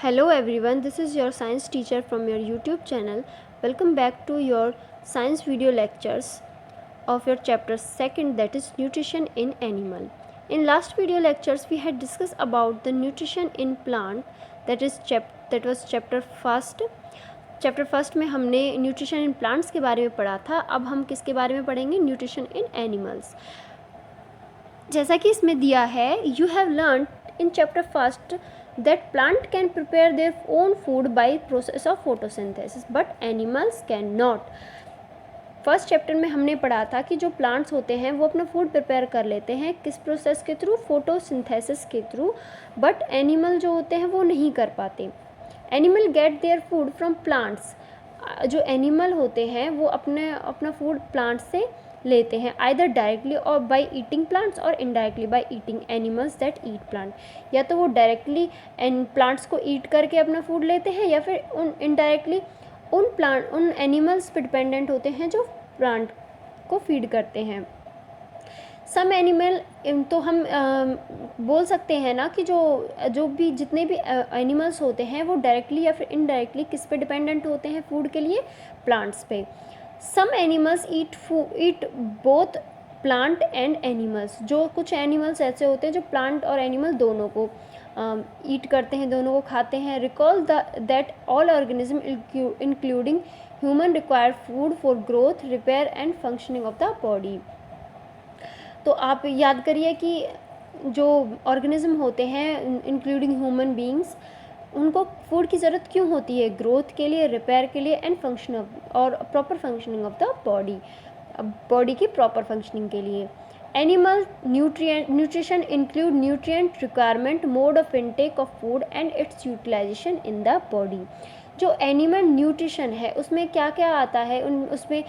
Hello everyone, this is your science teacher from your YouTube channel. Welcome back to your science video lectures of your chapter 2nd, that is nutrition in animal. In last video lectures we had discussed about the nutrition in plant, that was chapter 1st. Chapter first में हमने nutrition in plants के बारे में पढ़ा था. अब हम किसके बारे में पढ़ेंगे? Nutrition in animals. जैसा कि इसमें दिया है, you have learn in chapter first that plant can prepare their own food by process of photosynthesis but animals cannot. First chapter में हमने पढ़ा था कि जो प्लांट्स होते हैं वो अपना फूड प्रिपेयर कर लेते हैं किस प्रोसेस के थ्रू? फोटोसिंथेसिस के थ्रू. बट एनिमल जो होते हैं वो नहीं कर पाते. Animal gate their food from plants. जो एनिमल होते हैं वो अपना फूड प्लांट्स से लेते हैं, आइदर डायरेक्टली और बाय ईटिंग प्लांट्स और indirectly by eating animals that eat plant. या तो वो डायरेक्टली प्लांट्स को ईट करके अपना फूड लेते हैं या फिर उन इनडायरेक्टली उन एनिमल्स पे डिपेंडेंट होते हैं जो प्लांट को फीड करते हैं. सम एनिमल, तो हम बोल सकते हैं ना कि जो भी जितने भी एनिमल्स होते हैं वो डायरेक्टली या फिर इनडायरेक्टली किस पे डिपेंडेंट होते हैं फूड के लिए? प्लांट्स पे. Some animals eat both plant and animals. जो कुछ एनिमल्स ऐसे होते हैं जो प्लांट और एनिमल दोनों को ईट करते हैं, दोनों को खाते हैं. Recall that all organism including human require food for growth, repair and functioning of the body. तो आप याद करिए कि जो ऑर्गेनिज्म होते हैं इंक्लूडिंग ह्यूमन बींग्स, उनको फूड की ज़रूरत क्यों होती है? ग्रोथ के लिए, रिपेयर के लिए एंड फंक्शन और proper functioning of the body की प्रॉपर फंक्शनिंग के लिए. Animal nutrition include nutrient requirement, mode of intake of food and its utilization in the body. जो एनिमल न्यूट्रिशन है उसमें क्या क्या आता है? उसमें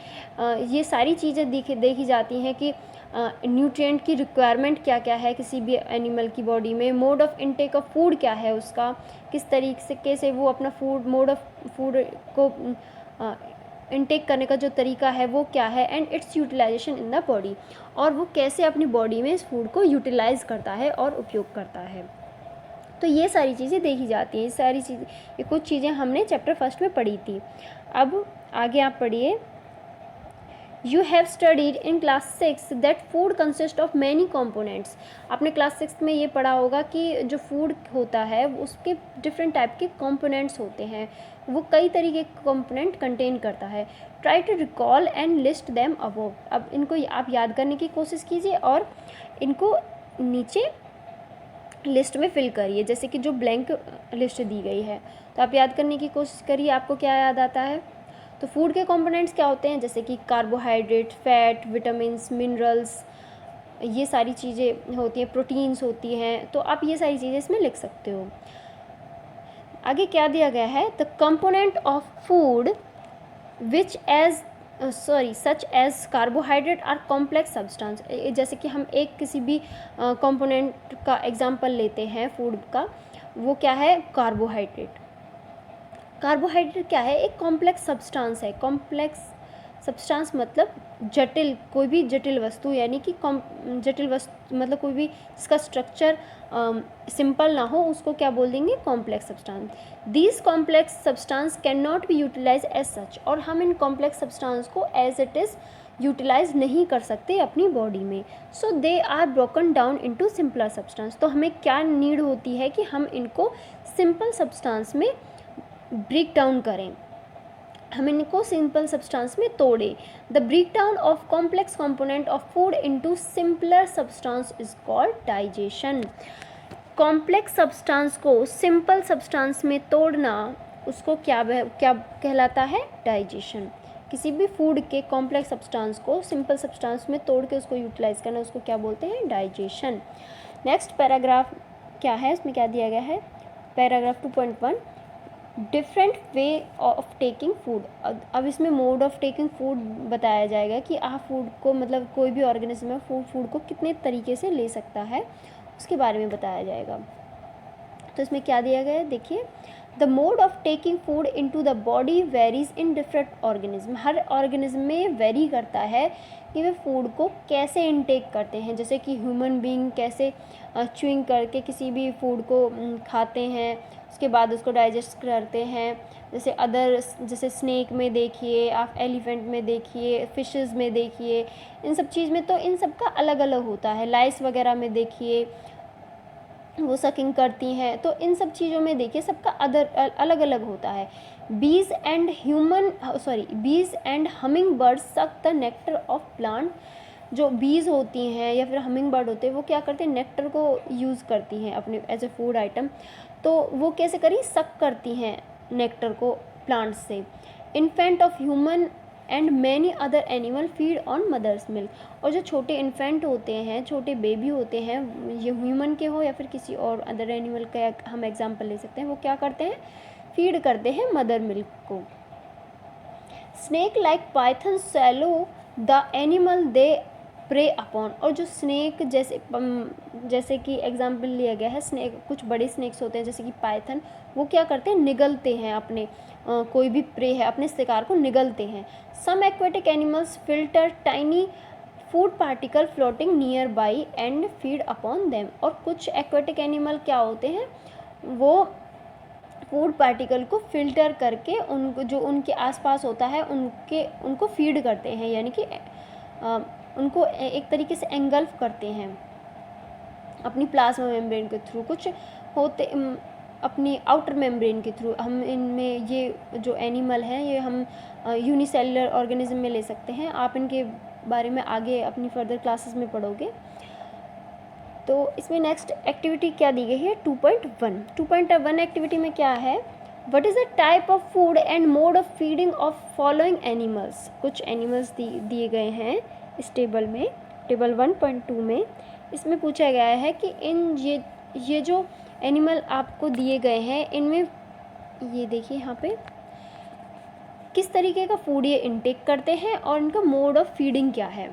ये सारी चीज़ें देखी जाती हैं कि न्यूट्रिएंट की रिक्वायरमेंट क्या क्या है किसी भी एनिमल की बॉडी में, mode of intake of food क्या है उसका, किस तरीके से वो अपना मोड ऑफ फूड को इनटेक करने का जो तरीका है वो क्या है, and its utilization in the body, और वो कैसे अपनी बॉडी में इस फूड को यूटिलाइज़ करता है और उपयोग करता है. तो ये सारी चीज़ें देखी जाती हैं. ये कुछ चीज़ें हमने चैप्टर फर्स्ट में पढ़ी थी. अब आगे आप पढ़िए. You have studied in class 6 that food consists of many components. आपने क्लास 6 में ये पढ़ा होगा कि जो फूड होता है उसके डिफरेंट टाइप के कंपोनेंट्स होते हैं, वो कई तरीके के कंपोनेंट कंटेन करता है. Try to recall and list them above. अब इनको आप याद करने की कोशिश कीजिए और इनको नीचे लिस्ट में फिल करिए. जैसे कि जो ब्लैंक लिस्ट दी गई है तो आप याद करने की कोशिश करिए, आपको क्या याद आता है? तो फूड के कंपोनेंट्स क्या होते हैं? जैसे कि कार्बोहाइड्रेट, फैट, विटामिन्स, मिनरल्स, ये सारी चीज़ें होती हैं, प्रोटीन्स होती हैं. तो आप ये सारी चीज़ें इसमें लिख सकते हो. आगे क्या दिया गया है? The component of food which such as carbohydrate are complex substance. जैसे कि हम किसी भी कंपोनेंट का एग्जांपल लेते हैं फूड का, वो क्या है? कार्बोहाइड्रेट. कार्बोहाइड्रेट क्या है? एक कॉम्प्लेक्स सब्सटेंस है. कॉम्प्लेक्स सब्सटेंस मतलब जटिल, कोई भी जटिल वस्तु, यानी कि जटिल वस्तु मतलब कोई भी जिसका स्ट्रक्चर सिंपल ना हो उसको क्या बोल देंगे? Complex substance. These complex substance can not be utilise as such. और हम इन कॉम्प्लेक्स सब्सटेंस को एज इट इज़ यूटिलाइज नहीं कर सकते अपनी बॉडी में. So they are broken down into simpler substance. तो हमें क्या नीड होती है कि हम इनको सिंपल सब्सटेंस में ब्रेक डाउन करें, हम इनको सिंपल सब्सटेंस में तोड़ें. The break down of complex component of food into simpler substance is called digestion. Complex substance को सिंपल सब्सटेंस में तोड़ना, उसको क्या कहलाता है? डाइजेशन. किसी भी फूड के कॉम्प्लेक्स सब्सटेंस को सिंपल सब्सटेंस में तोड़ के उसको यूटिलाइज करना, उसको क्या बोलते हैं? डाइजेशन. नेक्स्ट पैराग्राफ क्या है? इसमें क्या दिया गया है? Paragraph 2.1 different way of taking food. अब इसमें मोड ऑफ टेकिंग फूड बताया जाएगा कि आप फूड को, मतलब कोई भी ऑर्गेनिज्म है फूड को कितने तरीके से ले सकता है, उसके बारे में बताया जाएगा. तो इसमें क्या दिया गया है देखिए. The mode of taking food into the body varies in different organism. Her organism में वेरी करता है कि वे फूड को कैसे इनटेक करते हैं. जैसे कि ह्यूमन बीइंग कैसे च्यूइंग करके किसी भी फूड को खाते हैं, उसके बाद उसको डाइजेस्ट करते हैं। जैसे स्नेक में देखिए, आप एलिफेंट में देखिए, फिशेस में देखिए, इन सब चीज़ में तो इन सब का अलग अलग होता है। लाइस वगैरह में देखिए वो सकिंग करती हैं, तो इन सब चीज़ों में देखिए सबका अलग अलग होता है। बीज and humming birds suck the nectar of plant. जो बीज होती हैं या फिर हमिंग बर्ड होते हैं वो क्या करते हैं, नेक्टर को यूज़ करती हैं अपने एज ए फूड आइटम। तो वो कैसे करी, सक करती हैं नेक्टर को प्लांट्स से। Infant of human and many other animal feed on mother's milk. और जो छोटे इन्फेंट होते हैं, छोटे बेबी होते हैं, ये ह्यूमन के हो या फिर किसी और अदर एनिमल का हम एग्जांपल ले सकते हैं, वो क्या करते हैं, फीड करते हैं मदर मिल्क को। Snake like python swallow the animal they prey upon. और जो स्नेक जैसे कि एग्जाम्पल लिया गया है, स्नेक कुछ बड़े स्नेक्स होते हैं जैसे कि पाइथन, वो क्या करते हैं, निगलते हैं अपने कोई भी प्रे है अपने शिकार को निगलते हैं। Some aquatic animals filter tiny food particle floating near by and feed upon them. और कुछ एक्वेटिक एनिमल क्या होते हैं, वो फूड पार्टिकल को फिल्टर करके उनको जो उनके आसपास होता है उनको फीड करते हैं, यानी कि उनको एक तरीके से एंगल्फ करते हैं अपनी प्लाज्मा मेम्ब्रेन के थ्रू। कुछ होते अपनी आउटर मेम्ब्रेन के थ्रू। हम इनमें ये जो एनिमल हैं ये हम यूनिसेलुलर ऑर्गेनिज्म में ले सकते हैं। आप इनके बारे में आगे अपनी फर्दर क्लासेस में पढ़ोगे। तो इसमें नेक्स्ट एक्टिविटी क्या दी गई है, 2.1। 2.1 एक्टिविटी में क्या है, what is the type of food and mode of feeding of following animals. कुछ एनिमल्स दिए गए हैं इस टेबल में, टेबल 1.2 में। इसमें पूछा गया है कि ये जो एनिमल आपको दिए गए हैं इनमें ये देखिए यहाँ पे किस तरीके का फूड ये इनटेक करते हैं और इनका मोड ऑफ फीडिंग क्या है।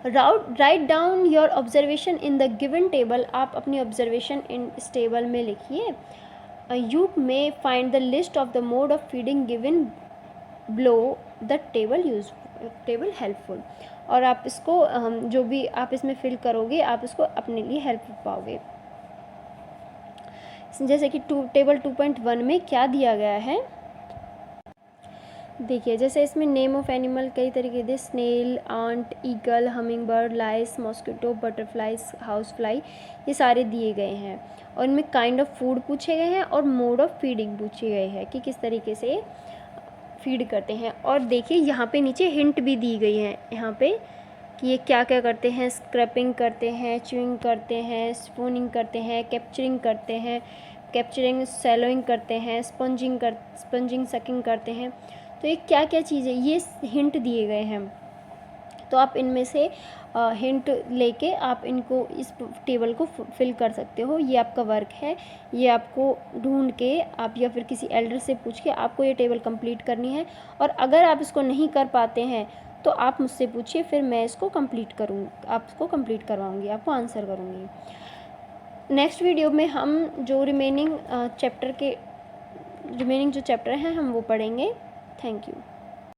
Write down your observation in the given table. आप अपनी ऑब्जर्वेशन इस टेबल में लिखिए। You may find the list of the mode of feeding given below the table helpful. और आप इसको जो भी आप इसमें फिल करोगे आप इसको अपने लिए हेल्प पाओगे। जैसे कि टेबल 2.1 में क्या दिया गया है देखिए, जैसे इसमें नेम ऑफ एनिमल कई तरीके के, snail, ant, eagle, humming bird, lice, mosquito, butterflies, house fly, ये सारे दिए गए हैं। और इनमें काइंड ऑफ फूड पूछे गए हैं और मोड ऑफ फीडिंग पूछे गए हैं कि किस तरीके से फीड करते हैं। और देखिए यहाँ पे नीचे हिंट भी दी गई है यहाँ पे कि ये क्या क्या करते हैं, स्क्रैपिंग करते हैं, च्यूइंग करते हैं, स्पूनिंग करते हैं, कैप्चरिंग, सैलोइंग करते हैं, स्पंजिंग सकिंग करते हैं। तो ये क्या क्या चीज़ें, ये हिंट दिए गए हैं। तो आप इनमें से हिंट लेके आप इनको इस टेबल को फिल कर सकते हो। ये आपका वर्क है, ये आपको ढूंढ के आप या फिर किसी एल्डर से पूछ के आपको ये टेबल कंप्लीट करनी है। और अगर आप इसको नहीं कर पाते हैं तो आप मुझसे पूछिए, फिर मैं इसको कंप्लीट करवाऊँगी, आपको आंसर करूँगी। नेक्स्ट वीडियो में हम जो रिमेनिंग जो चैप्टर हैं हम वो पढ़ेंगे। Thank you.